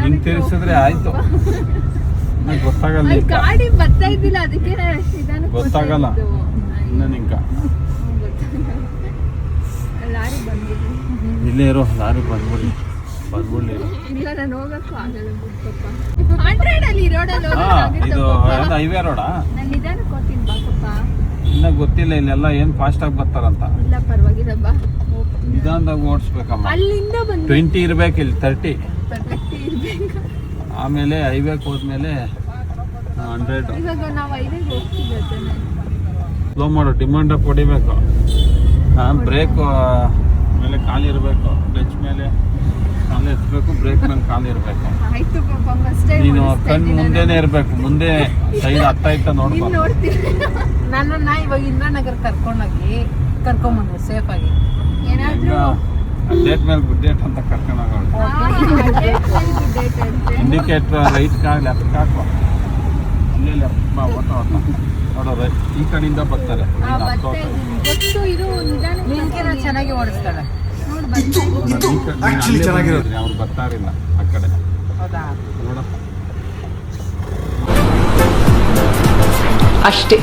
ಹಿಂಗ್ ತಿರ್ಸಿದ್ರೆ ಆಯ್ತು. ಗೊತ್ತಾಗಲ್ಲ ಗಾಡಿ ಬರ್ತಾ ಇದ್ದಿಲ್ಲ, ಅದಕ್ಕೆ ಗೊತ್ತಾಗಲ್ಲ ಇನ್ನ ನಿಂಕ. ಲಾರಿ ಬಂದ್ಬಿಡ್ಲಿ, ಇಲ್ಲೇ ಇರೋ ಲಾರಿ ಬಂದ್ಬಿಡ್ಲಿ. ಇಲ್ಲ ನಾನು ಹೋಗಕ್ಕೂ ಆಗಲ್ಲ ಬಿಡ್ಪಪ್ಪ. 100 ಅಲ್ಲಿ ರೋಡಲ್ಲಿ ಇದು ಹೈವೇ ರೋಡಾ? ನಾನು ನಿಧಾನ ಕೊಡ್ತೀನಿ ಬಾಪಪ್ಪ. ಇನ್ನ ಗೊತ್ತಿಲ್ಲ ಇಲ್ಲೆಲ್ಲ ಏನ್ ಫಾಸ್ಟ್ ಆಗಿ ಬರ್ತಾರಂತ. ಇಲ್ಲ ಪರವಾಗಿಲ್ಲ ಬಾ, ನಿಧಾನದಾಗ ಓಡಿಸ್ಬೇಕಮ್ಮ. ಅಲ್ಲಿಂದ ಬಂದು 20 ಇರ್ಬೇಕು, ಇಲ್ಲಿ 30 ಇರ್ಬೇಕು. ಆಮೇಲೆ ಹೈವೇಗೆ ಹೋದ್ಮೇಲೆ 100. ಇವಾಗ ನಾವು ಹೈವೇಗೆ ಹೋಗ್ತಿದ್ದೆ, ಸ್ಲೋ ಮಾಡು, ಡಿಮಾಂಡ್ ಅಪ್ ಹೊಡಿಬೇಕು. ಬ್ರೇಕ್ ಮೇಲೆ ಕಾಲಿರಬೇಕು, ಕ್ಲಚ್ ಮೇಲೆ ಕಾಲು ಎತ್ತಬೇಕು, ಬ್ರೇಕ್ ಮೇಲೆ ಕಾಲಿರಬೇಕು. ಆಯ್ತು ಪಾಪ, ಫಸ್ಟ್ ಟೈಮ್ ನೀನು ಕಣ್ಣು ಮುಂದೆನೆ ಇರಬೇಕು, ಮುಂದೆ ಸೈಡ್ ಹತ್ತ ನೋಡ್ಬೇಕು. ನೋಡ್ತೀನಿ. ನನ್ನನ್ನ ಇವಾಗ ಇಂದ್ರಾನಗರ ಕರ್ಕೊಂಬಂದ್ರು ಸೇಫ್ ಆಗಿ. ಏನಾದ್ರು ಡೇಟ್ ಮೇಲೆ ಡೇಟ್ ಅಂತ ಕರ್ಕೊಂಡು ಇಂಡಿಕೇಟರ್ ರೈಟ್ ಕಾಲ್ ಲೆಫ್ಟ್ ಹಾಕುವ. ಇಲ್ಲೇ ಲೆಫ್ಟ್ ನೋಡೋ ಈ ಕಡೆಯಿಂದ ಬರ್ತಾರೆ. ಗೊತ್ತು, ಇದು ನಿಧಾನ ಚೆನ್ನಾಗಿ ಓಡಿಸ್ತಾಳೆ ನೋಡಿ ಬರ್ತಾ ಚೆನ್ನಾಗಿರೋದ್ರಿ, ಅವ್ರು ಬರ್ತಾರಿಲ್ಲ ಆ ಕಡೆ. ಹೌದಾ? ನೋಡ ಅಷ್ಟೇ.